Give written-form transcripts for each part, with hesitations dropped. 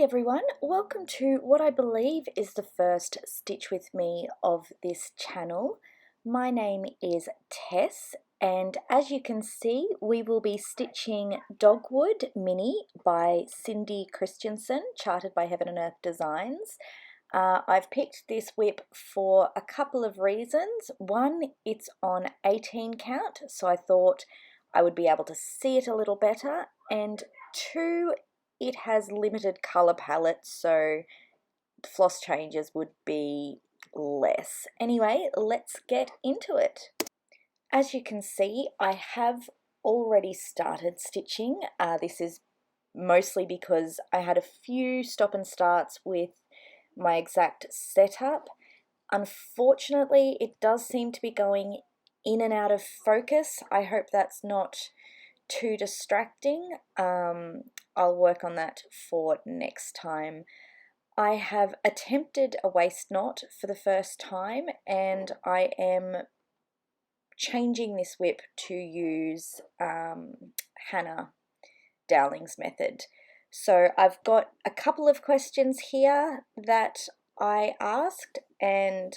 everyone, welcome to what I believe is the first Stitch With Me of this channel. My name is Tess, and as you can see we will be stitching Dogwood Mini by Cindy Christensen, charted by Heaven and Earth Designs. I've picked this whip for a couple of reasons. One, it's on 18 count, so I thought I would be able to see it a little better, and two, it has limited colour palette, so floss changes would be less. Anyway, let's get into it. As you can see, I have already started stitching. This is mostly because I had a few stop and starts with my exact setup. Unfortunately, it does seem to be going in and out of focus. I hope that's not too distracting. I'll work on that for next time. I have attempted a waist knot for the first time, and I am changing this whip to use Hannah Dowling's method. So I've got a couple of questions here that I asked, and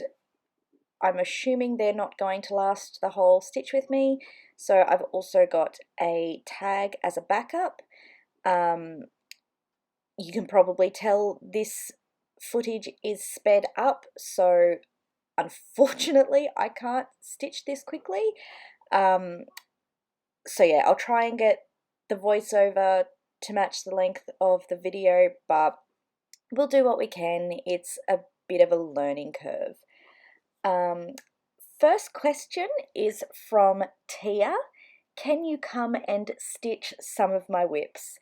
I'm assuming they're not going to last the whole stitch with me. So I've also got a tag as a backup. You can probably tell this footage is sped up, so unfortunately I can't stitch this quickly. So yeah, I'll try and get the voiceover to match the length of the video, but we'll do what we can. It's a bit of a learning curve. First question is from Tia. Can you come and stitch some of my whips?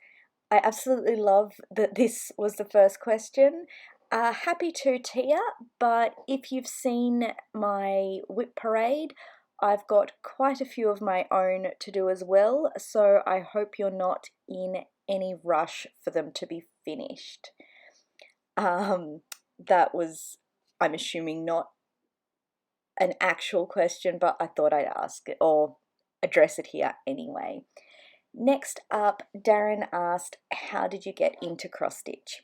I absolutely love that this was the first question. Happy to, Tia, but if you've seen my whip parade, I've got quite a few of my own to do as well, so I hope you're not in any rush for them to be finished. That was, I'm assuming, not an actual question, but I thought I'd ask it or address it here anyway. Next up, Darren asked, how did you get into cross stitch?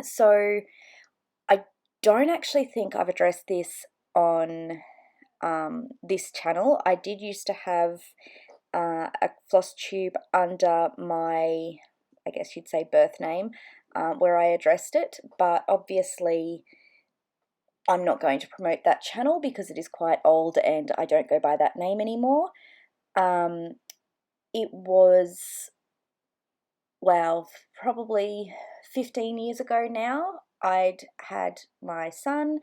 So I don't actually think I've addressed this on this channel. I did used to have a floss tube under my, I guess you'd say, birth name, where I addressed it, but obviously I'm not going to promote that channel because it is quite old and I don't go by that name anymore. It was, well, probably 15 years ago now. I'd had my son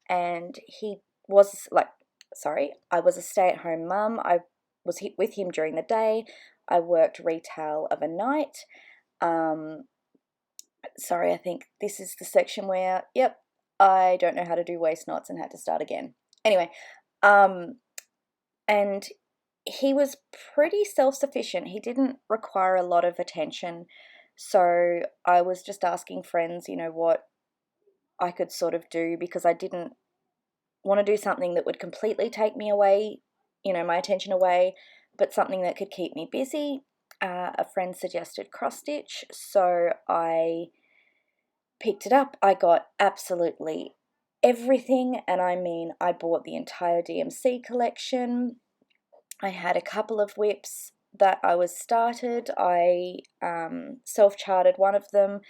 and he was I was a stay-at-home mum. I was with him during the day. I worked retail of a night. Sorry, I think this is the section where, yep, I don't know how to do waist knots and had to start again. Anyway, and he was pretty self-sufficient. He didn't require a lot of attention. So I was just asking friends, you know, what I could sort of do, because I didn't want to do something that would completely take me away, you know, my attention away, but something that could keep me busy. A friend suggested cross stitch, so I picked it up. I got absolutely everything, and I mean, I bought the entire DMC collection. I had a couple of whips that I was started. I self-charted one of them.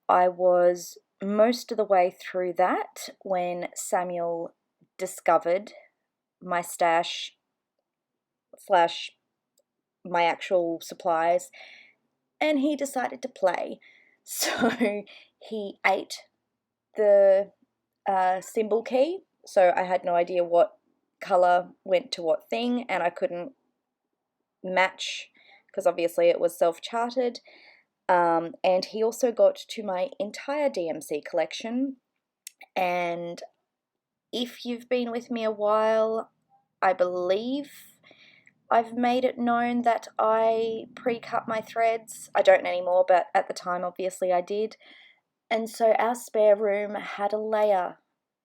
I was most of the way through that when Samuel discovered my stash / my actual supplies, and he decided to play. So he ate the symbol key, so I had no idea what color went to what thing, and I couldn't match because obviously it was self-charted. And he also got to my entire DMC collection, and if you've been with me a while, I believe I've made it known that I pre-cut my threads. I don't anymore, but at the time obviously I did. And so our spare room had a layer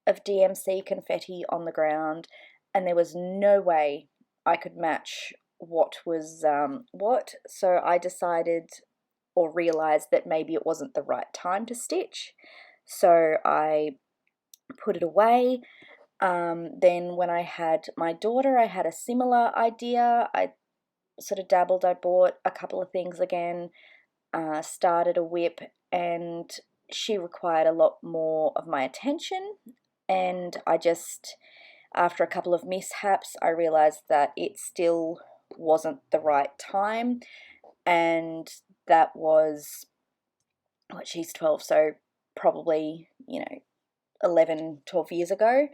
of DMC confetti on the ground, and there was no way I could match what was what. So I decided or realized that maybe it wasn't the right time to stitch. So I put it away. Then when I had my daughter, I had a similar idea. I sort of dabbled. I bought a couple of things again, started a whip, and she required a lot more of my attention. And I just, after a couple of mishaps, I realized that it still wasn't the right time. And that was, what, she's 12, so probably, 11, 12 years ago.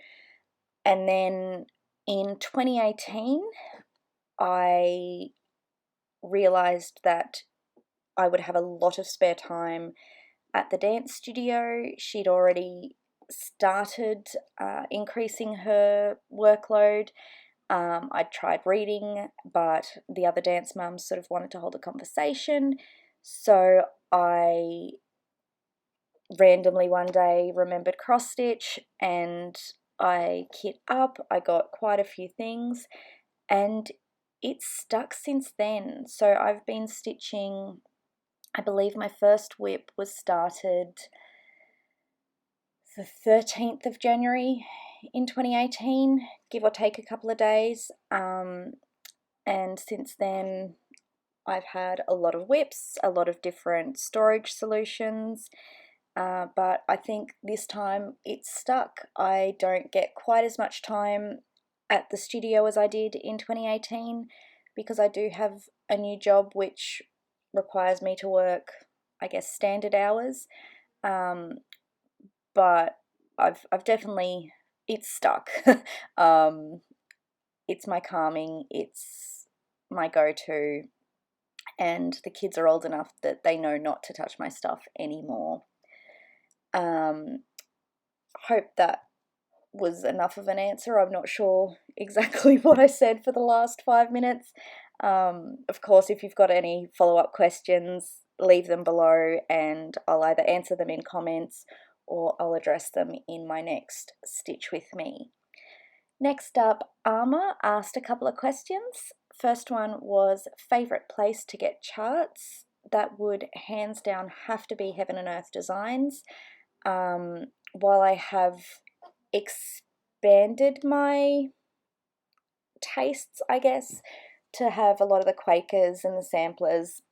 And then in 2018, I realized that I would have a lot of spare time at the dance studio. She'd already started increasing her workload. I tried reading, but the other dance mums sort of wanted to hold a conversation. So I randomly one day remembered cross stitch, and I kit up. I got quite a few things, and it's stuck since then. So I've been stitching, I believe my first whip was started the 13th of January in 2018, give or take a couple of days. And since then, I've had a lot of whips, a lot of different storage solutions, but I think this time it's stuck. I don't get quite as much time at the studio as I did in 2018 because I do have a new job which requires me to work, I guess, standard hours. But I've definitely, it's stuck. It's my calming, it's my go-to, and the kids are old enough that they know not to touch my stuff anymore. Hope that was enough of an answer. I'm not sure exactly what I said for the last 5 minutes. Of course, if you've got any follow-up questions, leave them below and I'll either answer them in comments or I'll address them in my next Stitch With Me. Next up, Armour asked a couple of questions. First one was favourite place to get charts. That would hands down have to be Heaven and Earth Designs. While I have expanded my tastes, I guess, to have a lot of the Quakers and the samplers,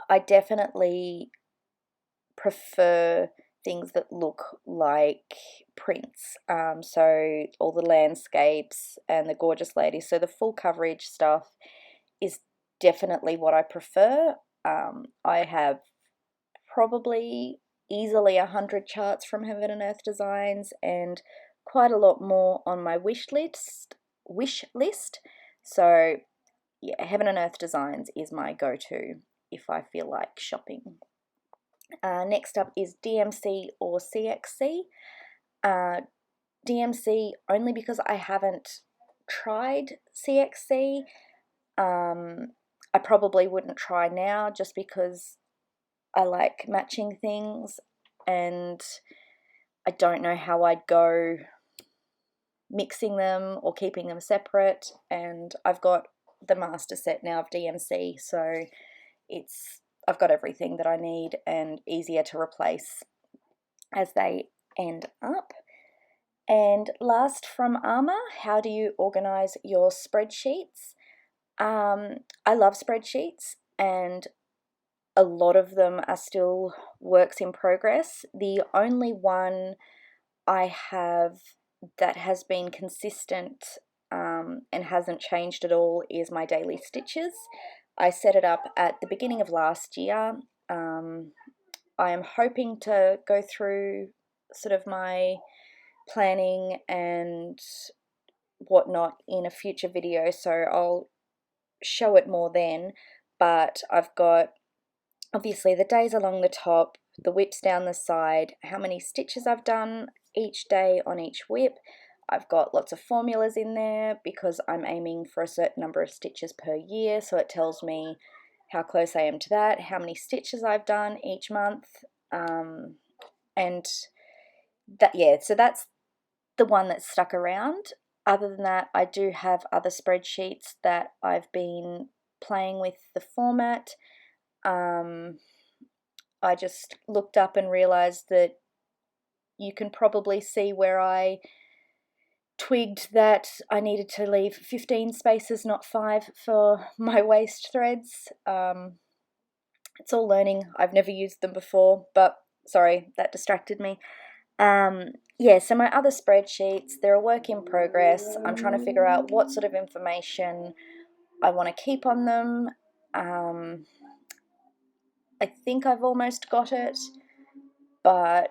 I definitely prefer things that look like prints. So all the landscapes and the gorgeous ladies. So the full coverage stuff is definitely what I prefer. I have probably easily 100 charts from Heaven and Earth Designs and quite a lot more on my wish list. So yeah, Heaven and Earth Designs is my go-to if I feel like shopping. Next up is DMC or CXC. DMC only because I haven't tried CXC. I probably wouldn't try now just because I like matching things and I don't know how I'd go mixing them or keeping them separate, and I've got the master set now of DMC, so I've got everything that I need and easier to replace as they end up. And last from Armour, how do you organise your spreadsheets? I love spreadsheets and a lot of them are still works in progress. The only one I have that has been consistent and hasn't changed at all is my daily stitches. I set it up at the beginning of last year. I am hoping to go through sort of my planning and whatnot in a future video, so I'll show it more then. But I've got obviously the days along the top, the whips down the side, how many stitches I've done each day on each whip. I've got lots of formulas in there because I'm aiming for a certain number of stitches per year, so it tells me how close I am to that, how many stitches I've done each month, and that, yeah, so that's the one that's stuck around. Other than that, I do have other spreadsheets that I've been playing with the format. I just looked up and realized that you can probably see where I twigged that I needed to leave 15 spaces, not 5, for my waist threads. It's all learning. I've never used them before, but sorry, that distracted me. Yeah, so my other spreadsheets, they're a work in progress. I'm trying to figure out what sort of information I want to keep on them. I think I've almost got it, but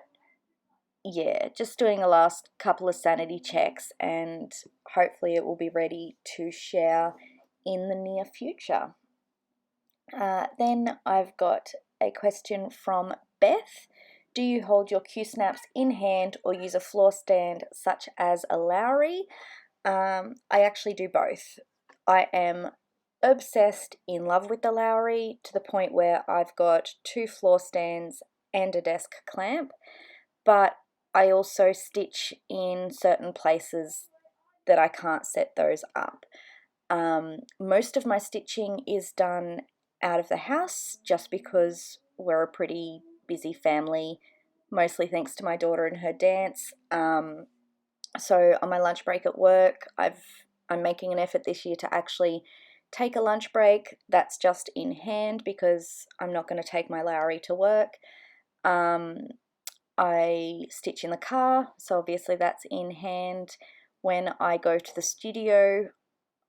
yeah, just doing a last couple of sanity checks, and hopefully it will be ready to share in the near future. Then I've got a question from Beth. Do you hold your Q-snaps in hand or use a floor stand such as a Lowry? I actually do both. I am obsessed, in love with the Lowry, to the point where I've got 2 floor stands and a desk clamp, but I also stitch in certain places that I can't set those up. Most of my stitching is done out of the house just because we're a pretty busy family, mostly thanks to my daughter and her dance. So on my lunch break at work, I'm making an effort this year to actually take a lunch break that's just in hand because I'm not going to take my Lowry to work. I stitch in the car, so obviously that's in hand. When I go to the studio,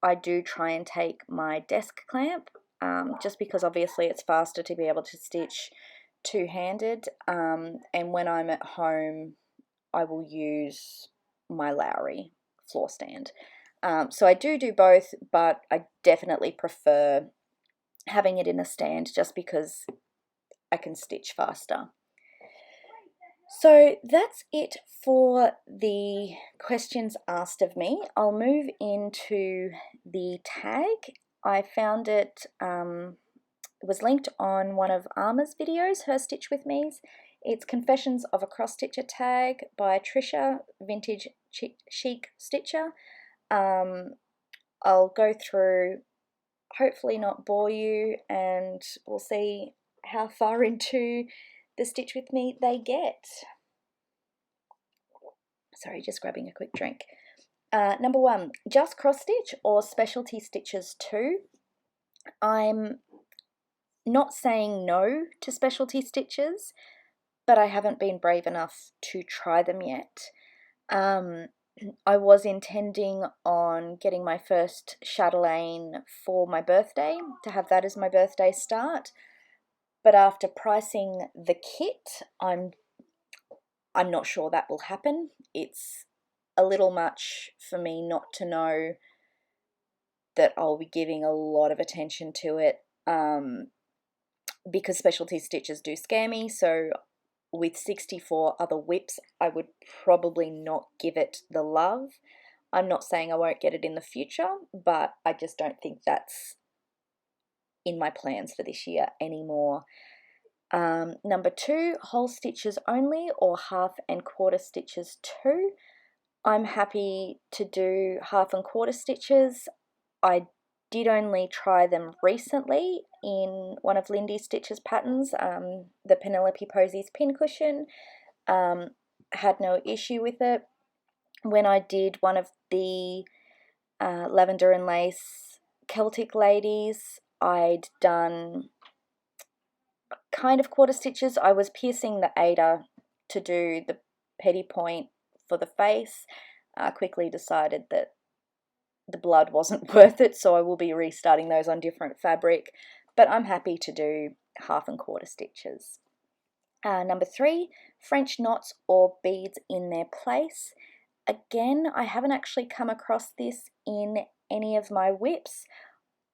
I do try and take my desk clamp, just because obviously it's faster to be able to stitch two-handed, and when I'm at home, I will use my Lowry floor stand. So I do both, but I definitely prefer having it in a stand just because I can stitch faster. So that's it for the questions asked of me. I'll move into the tag. I found it, it was linked on one of Arma's videos, her Stitch With Me's. It's Confessions of a Cross Stitcher tag by Trisha, Vintage Chic Stitcher. I'll go through, hopefully not bore you, and we'll see how far into the Stitch With Me they get. Sorry, just grabbing a quick drink. Number 1, just cross stitch or specialty stitches too? I'm not saying no to specialty stitches, but I haven't been brave enough to try them yet. I was intending on getting my first chatelaine for my birthday, to have that as my birthday start, but after pricing the kit, I'm not sure that will happen. It's a little much for me not to know that I'll be giving a lot of attention to it, because specialty stitches do scare me. So with 64 other whips, I would probably not give it the love. I'm not saying I won't get it in the future, but I just don't think that's in my plans for this year anymore. Number 2, whole stitches only or half and quarter stitches too? I'm happy to do half and quarter stitches. I did only try them recently in one of Lindy Stitch's patterns, the Penelope Posies pincushion. Had no issue with it. When I did one of the lavender and lace Celtic ladies, I'd done kind of quarter stitches. I was piercing the Ada to do the petty point for the face. I quickly decided that the blood wasn't worth it, so I will be restarting those on different fabric, but I'm happy to do half and quarter stitches. Number 3, French knots or beads in their place. Again, I haven't actually come across this in any of my whips.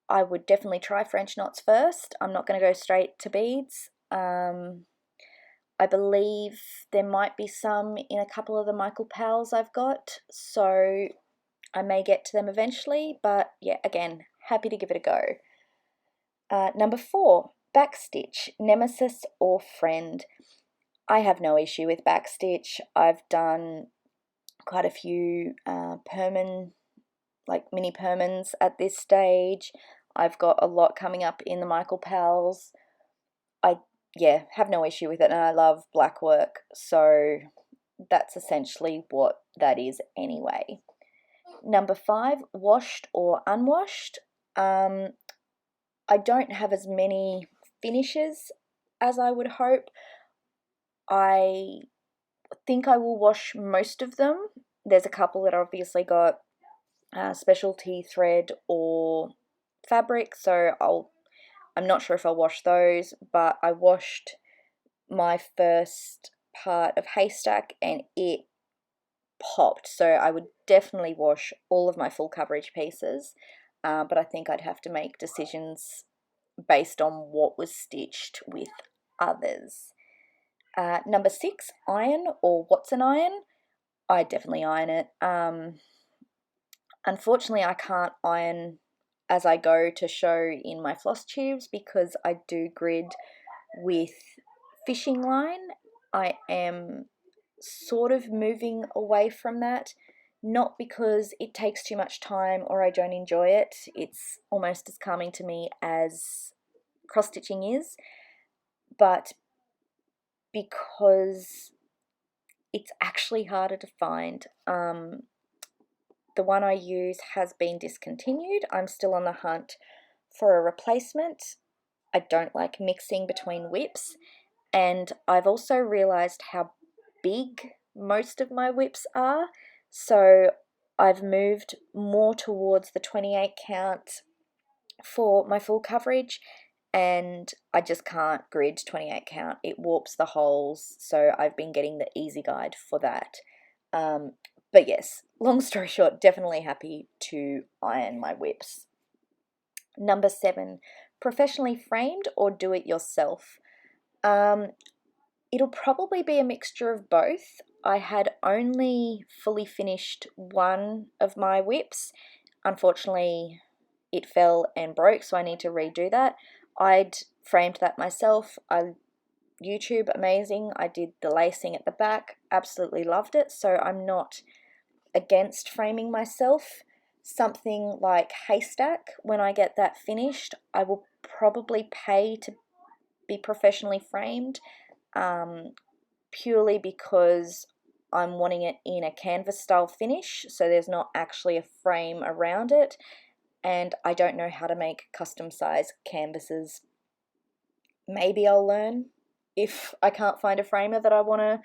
I would definitely try French knots first. I'm not going to go straight to beads. I believe there might be some in a couple of the Michael Powell's I've got, so I may get to them eventually, but yeah, again, happy to give it a go. Number 4, backstitch, nemesis or friend. I have no issue with backstitch. I've done quite a few like mini permans at this stage. I've got a lot coming up in the Michael Powell's. yeah, have no issue with it, and I love black work, so that's essentially what that is anyway. Number 5, washed or unwashed. I don't have as many finishes as I would hope. I think I will wash most of them. There's a couple that obviously got specialty thread or fabric, so I'm not sure if I'll wash those, but I washed my first part of haystack and it popped, so I would definitely wash all of my full coverage pieces, but I think I'd have to make decisions based on what was stitched with others. Number 6, iron, or what's an iron? I definitely iron it. Unfortunately, I can't iron as I go to show in my floss tubes because I do grid with fishing line. I am sort of moving away from that, not because it takes too much time or I don't enjoy it. It's almost as calming to me as cross stitching is, but because it's actually harder to find. The one I use has been discontinued. I'm still on the hunt for a replacement. I don't like mixing between whips, and I've also realized how big most of my whips are, so I've moved more towards the 28 count for my full coverage, and I just can't grid 28 count. It warps the holes, so I've been getting the easy guide for that. But yes, long story short, definitely happy to iron my whips. Number 7, professionally framed or do it yourself. It'll probably be a mixture of both. I had only fully finished one of my whips. Unfortunately, it fell and broke, so I need to redo that. I'd framed that myself. YouTube, amazing. I did the lacing at the back, absolutely loved it, so I'm not against framing myself. Something like haystack, when I get that finished, I will probably pay to be professionally framed, purely because I'm wanting it in a canvas style finish, so there's not actually a frame around it, and I don't know how to make custom size canvases. Maybe I'll learn if I can't find a framer that I want to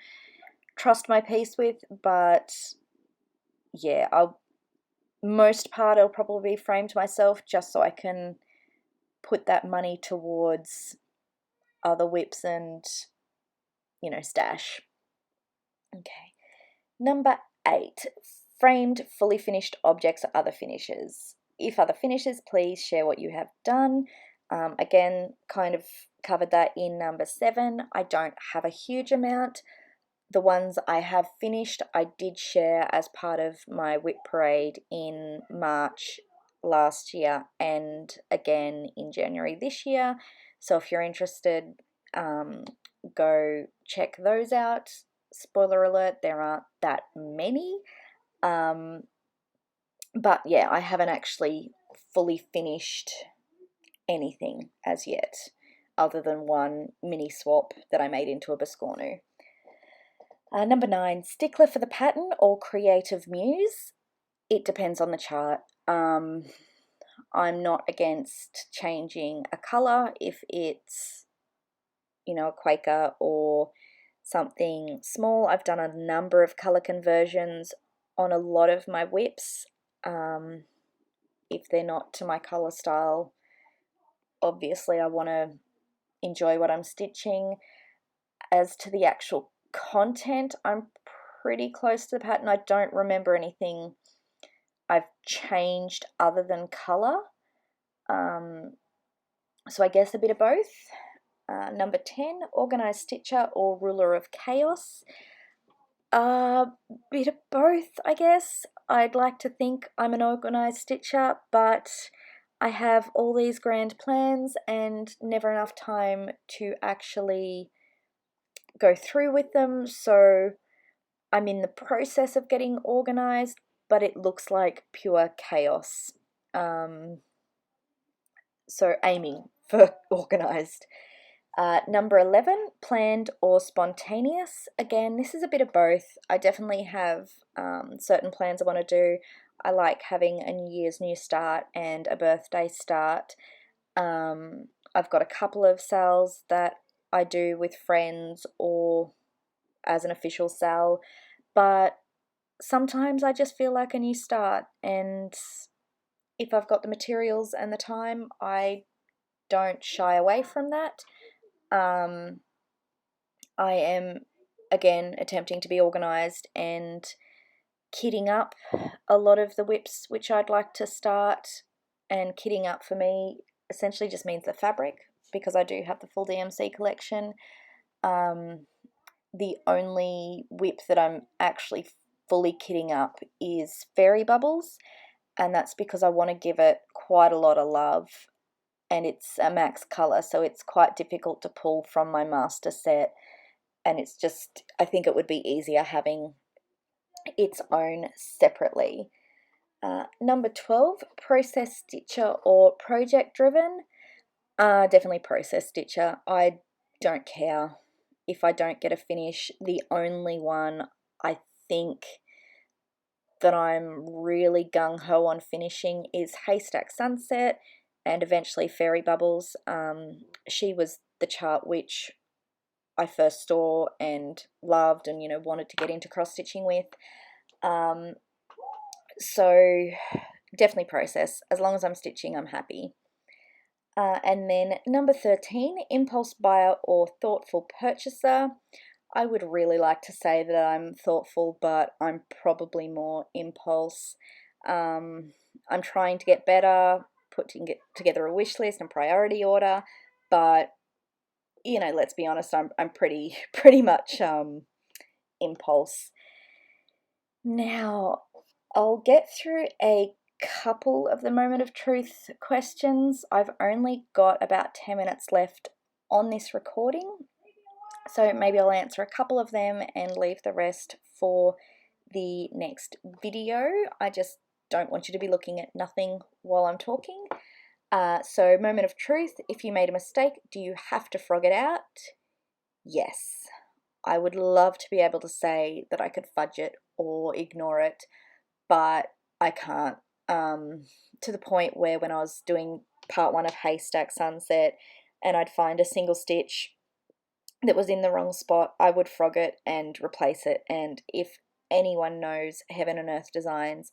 trust my piece with, but yeah, most part I'll probably be framed myself just so I can put that money towards other whips and, stash. Okay. Number 8, framed fully finished objects or other finishes. If other finishes, please share what you have done. Again, kind of covered that in number 7. I don't have a huge amount. The ones I have finished, I did share as part of my whip parade in March last year and again in January this year. So if you're interested, go check those out. Spoiler alert, there aren't that many. But yeah, I haven't actually fully finished anything as yet, other than one mini swap that I made into a Biscornu. Number 9, stickler for the pattern or creative muse. It depends on the chart. I'm not against changing a colour if it's, a Quaker or something small. I've done a number of colour conversions on a lot of my whips. If they're not to my colour style, obviously I want to enjoy what I'm stitching. As to the actual content, I'm pretty close to the pattern. I don't remember anything I've changed other than colour. So I guess a bit of both. Number 10, organised stitcher or ruler of chaos. Bit of both, I guess. I'd like to think I'm an organised stitcher, but I have all these grand plans and never enough time to actually go through with them, so I'm in the process of getting organised, but it looks like pure chaos. So aiming for organised. Number 11, planned or spontaneous. Again, this is a bit of both. I definitely have certain plans I want to do. I like having a New Year's new start and a birthday start. I've got a couple of sales that I do with friends or as an official sale, but sometimes I just feel like a new start, and if I've got the materials and the time, I don't shy away from that. Um, I am again attempting to be organized and kitting up a lot of the whips which I'd like to start. And kitting up for me essentially just means the fabric, because I do have the full DMC collection. The only whip that I'm actually fully kitting up is Fairy Bubbles, and that's because I want to give it quite a lot of love, and it's a max color, so it's quite difficult to pull from my master set, and it's just, I think it would be easier having its own separately. Number 12, process stitcher or project driven. Definitely process stitcher. I don't care if I don't get a finish. The only one I think that I'm really gung-ho on finishing is Haystack Sunset and eventually Fairy Bubbles. She was the chart which I first saw and loved and, wanted to get into cross-stitching with. So definitely process. As long as I'm stitching, I'm happy. And then number 13, impulse buyer or thoughtful purchaser. I would really like to say that I'm thoughtful, but I'm probably more impulse. I'm trying to get better, putting together a wish list and priority order, but let's be honest, I'm pretty much impulse. Now, I'll get through a couple of the moment of truth questions. I've only got about 10 minutes left on this recording, so maybe I'll answer a couple of them and leave the rest for the next video. I just don't want you to be looking at nothing while I'm talking. So moment of truth, if you made a mistake, do you have to frog it out? Yes. I would love to be able to say that I could fudge it or ignore it, but I can't. To the point where when I was doing part 1 of Haystack Sunset and I'd find a single stitch that was in the wrong spot, I would frog it and replace it. And if anyone knows Heaven and Earth Designs,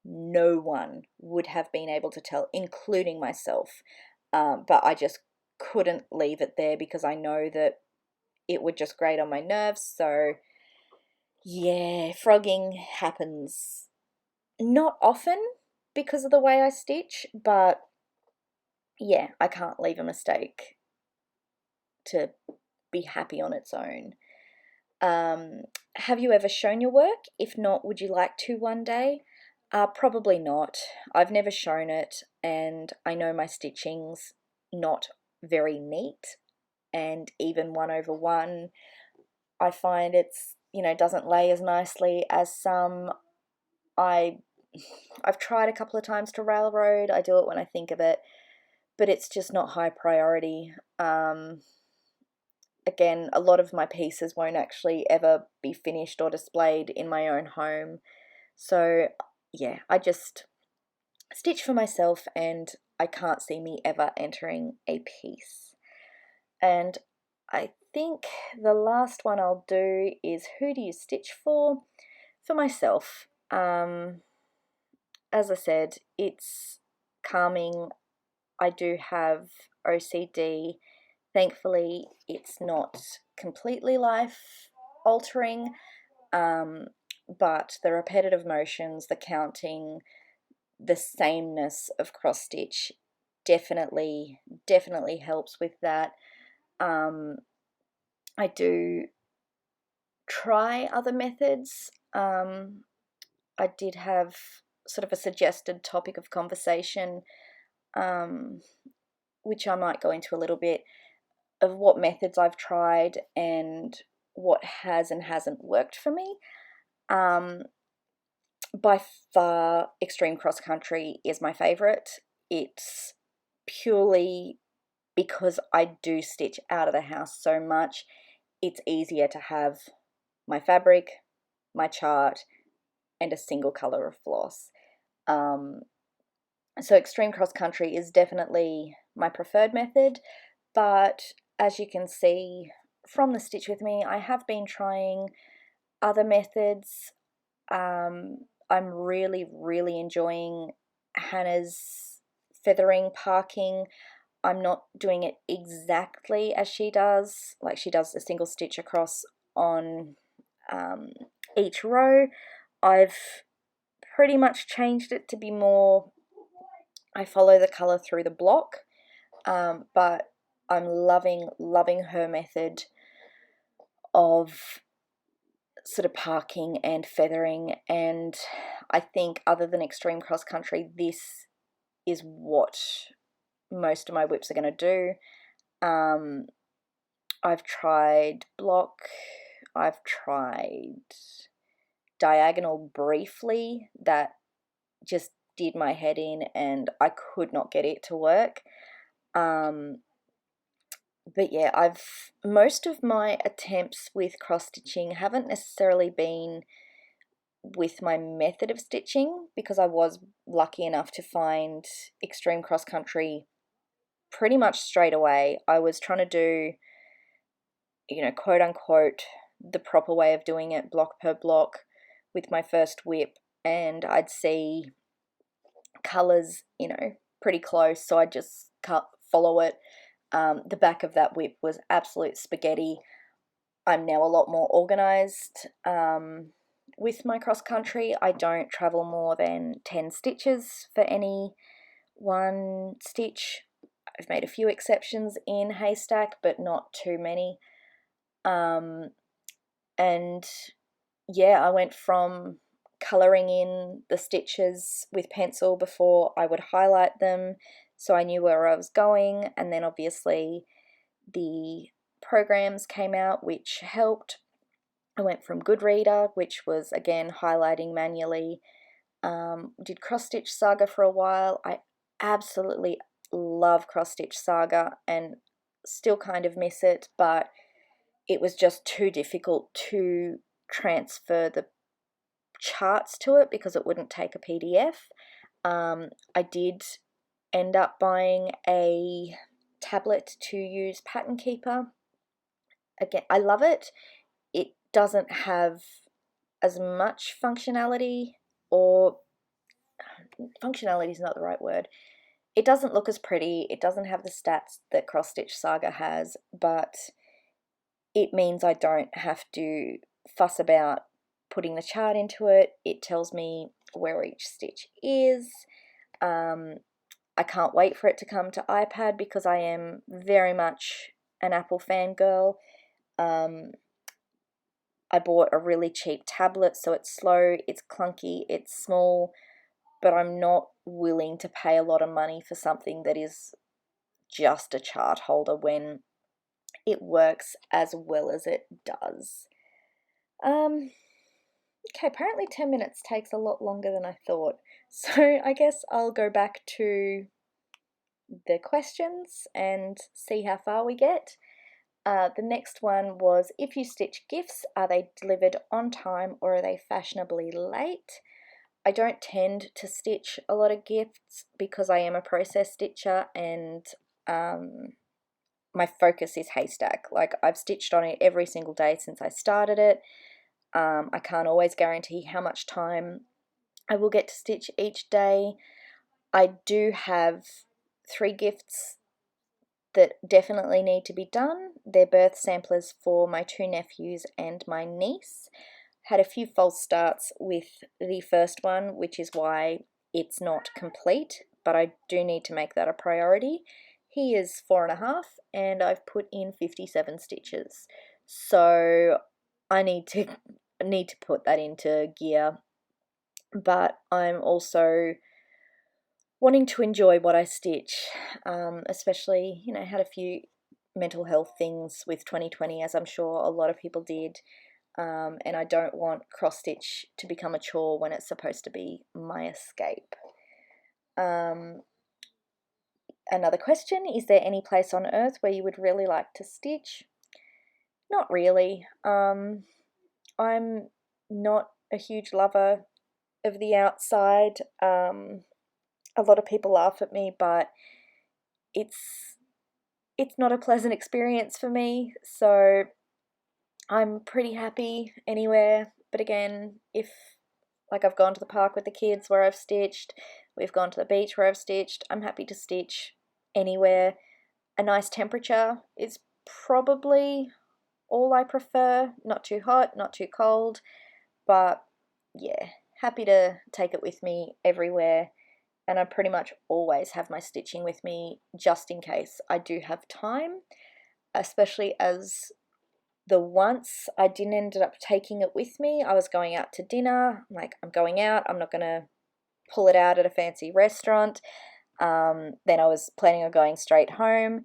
no one would have been able to tell, including myself. But I just couldn't leave it there because I know that it would just grate on my nerves. So yeah, frogging happens not often because of the way I stitch, but yeah, I can't leave a mistake to be happy on its own. Have you ever shown your work? If not, would you like to one day? Probably not. I've never shown it, and I know my stitching's not very neat, and even 1/1, I find it's, doesn't lay as nicely as some. I've tried a couple of times to railroad. I do it when I think of it, but it's just not high priority. Again, a lot of my pieces won't actually ever be finished or displayed in my own home. So yeah, I just stitch for myself, and I can't see me ever entering a piece. And I think the last one I'll do is, who do you stitch for? For myself. As I said, it's calming. I do have OCD. Thankfully, it's not completely life altering, but the repetitive motions, the counting, the sameness of cross stitch definitely helps with that. I do try other methods. I did have sort of a suggested topic of conversation, which I might go into a little bit, of what methods I've tried and what has and hasn't worked for me. By far, Extreme Cross Country is my favourite. It's purely because I do stitch out of the house so much, it's easier to have my fabric, my chart, and a single color of floss. So extreme cross country is definitely my preferred method, but as you can see from the Stitch With Me, I have been trying other methods. I'm really enjoying Hannah's feathering parking. I'm not doing it exactly as she does, like she does a single stitch across on each row. I've pretty much changed it to be more, I follow the colour through the block, but I'm loving her method of sort of parking and feathering, and I think other than extreme cross country, this is what most of my whips are going to do. I've tried block, I've tried diagonal briefly, that just did my head in and I could not get it to work. But yeah, most of my attempts with cross stitching haven't necessarily been with my method of stitching, because I was lucky enough to find extreme cross country pretty much straight away. I was trying to do, quote unquote, the proper way of doing it, block per block, with my first whip, and I'd see colors, pretty close, so I'd just follow it. The back of that whip was absolute spaghetti. I'm now a lot more organized with my cross country. I don't travel more than 10 stitches for any one stitch. I've made a few exceptions in haystack, but not too many. And yeah, I went from colouring in the stitches with pencil before I would highlight them, so I knew where I was going, and then obviously the programs came out which helped. I went from Goodreader, which was again highlighting manually. Did Cross Stitch Saga for a while. I absolutely love Cross Stitch Saga and still kind of miss it, but it was just too difficult to transfer the charts to it because it wouldn't take a PDF. I did end up buying a tablet to use Pattern Keeper. Again, I love it. It doesn't have as much functionality, or functionality is not the right word. It doesn't look as pretty. It doesn't have the stats that Cross Stitch Saga has, but it means I don't have to fuss about putting the chart into it. It tells me where each stitch is. I can't wait for it to come to iPad because I am very much an Apple fangirl. I bought a really cheap tablet, so it's slow, it's clunky, it's small, but I'm not willing to pay a lot of money for something that is just a chart holder when it works as well as it does. Okay, apparently 10 minutes takes a lot longer than I thought, so I guess I'll go back to the questions and see how far we get. The next one was, if you stitch gifts, are they delivered on time or are they fashionably late? I don't tend to stitch a lot of gifts because I am a process stitcher, and my focus is haystack. Like, I've stitched on it every single day since I started it. I can't always guarantee how much time I will get to stitch each day. I do have 3 gifts that definitely need to be done. They're birth samplers for my 2 nephews and my niece. Had a few false starts with the first one, which is why it's not complete, but I do need to make that a priority. He is 4.5 and I've put in 57 stitches, so I need to put that into gear. But I'm also wanting to enjoy what I stitch, especially, had a few mental health things with 2020, as I'm sure a lot of people did, and I don't want cross stitch to become a chore when it's supposed to be my escape. Another question, is there any place on earth where you would really like to stitch? Not really. I'm not a huge lover of the outside. A lot of people laugh at me, but it's not a pleasant experience for me, so I'm pretty happy anywhere. But again, if like I've gone to the park with the kids where I've stitched, we've gone to the beach where I've stitched, I'm happy to stitch anywhere. A nice temperature is probably all I prefer. Not too hot, not too cold, but yeah, happy to take it with me everywhere. And I pretty much always have my stitching with me just in case I do have time, especially as the once I didn't end up taking it with me. I was going out to dinner. I'm like, I'm going out, I'm not going to pull it out at a fancy restaurant. Then I was planning on going straight home.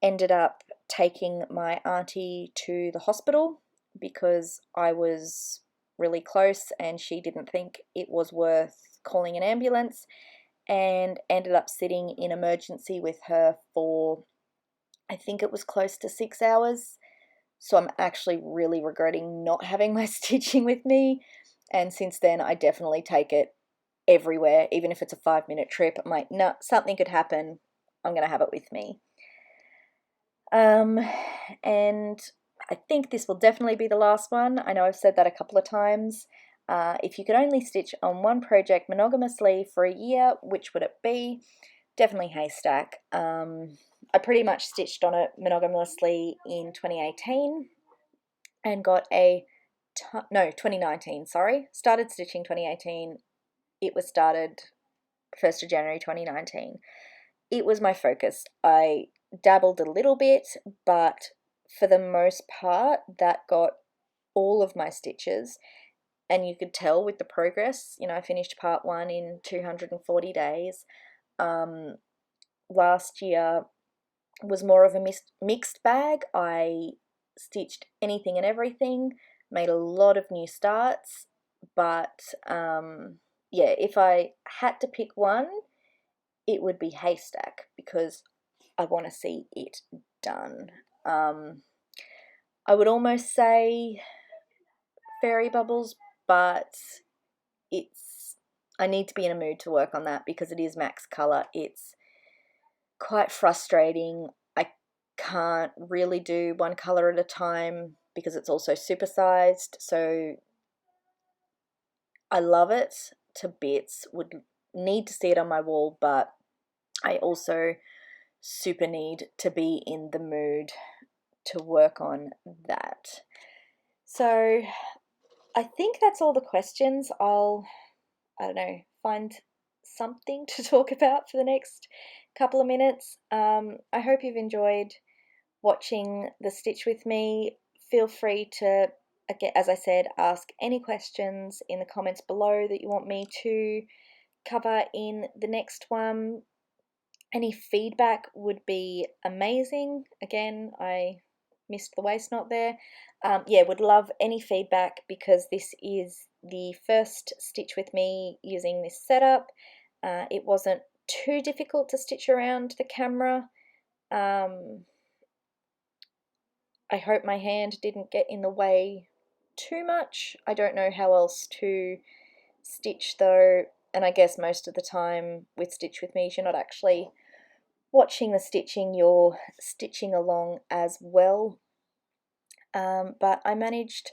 Ended up taking my auntie to the hospital because I was really close and she didn't think it was worth calling an ambulance, and ended up sitting in emergency with her for, I think it was close to 6 hours. So I'm actually really regretting not having my stitching with me. And since then, I definitely take it everywhere, even if it's a 5-minute trip. I'm like, no, something could happen. I'm going to have it with me. And I think this will definitely be the last one. I know I've said that a couple of times. If you could only stitch on one project monogamously for a year, which would it be? Definitely haystack. I pretty much stitched on it monogamously in 2018 and got a, no, 2019, sorry. Started stitching 2018. It was started 1st of January 2019. It was my focus. I dabbled a little bit, but for the most part, that got all of my stitches. And you could tell with the progress, you know, I finished part 1 in 240 days. Last year was more of a mixed bag. I stitched anything and everything, made a lot of new starts, but yeah, if I had to pick one, it would be haystack because I want to see it done. I would almost say fairy bubbles, but I need to be in a mood to work on that because it is max color. It's quite frustrating. I can't really do one color at a time because it's also supersized. So I love it to bits, would need to see it on my wall, but I also super need to be in the mood to work on that. So I think that's all the questions. I don't know, find something to talk about for the next couple of minutes. I hope you've enjoyed watching the stitch with me. Feel free to, again, as I said, ask any questions in the comments below that you want me to cover in the next one. Any feedback would be amazing. Again, I missed the waist knot there. Yeah, would love any feedback because this is the first stitch with me using this setup. It wasn't too difficult to stitch around the camera. I hope my hand didn't get in the way too much. I don't know how else to stitch though, and I guess most of the time with Stitch With Me, you're not actually watching the stitching, you're stitching along as well. But I managed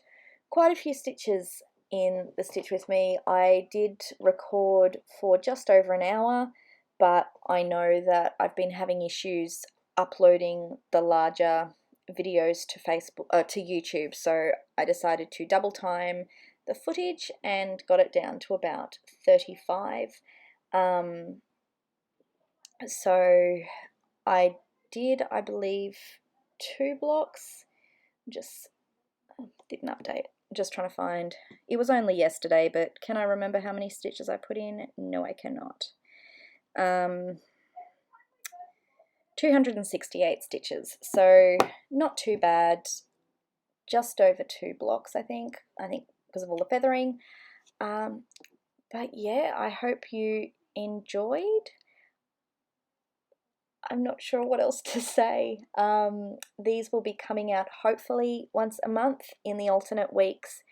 quite a few stitches in the Stitch With Me. I did record for just over an hour, but I know that I've been having issues uploading the larger videos to to YouTube, so I decided to double time the footage and got it down to about 35. So I did, I believe, 2 blocks. Just didn't update. Just trying to find. It was only yesterday, but can I remember how many stitches I put in? No, I cannot. 268 stitches. So not too bad. Just over 2 blocks, I think. I think because of all the feathering. But yeah, I hope you enjoyed. I'm not sure what else to say. These will be coming out hopefully once a month in the alternate weeks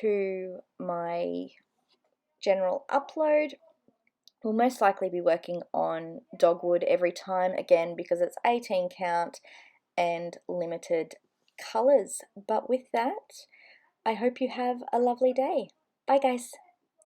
to my general upload. We'll most likely be working on Dogwood every time, again because it's 18 count and limited colours. But with that, I hope you have a lovely day. Bye guys.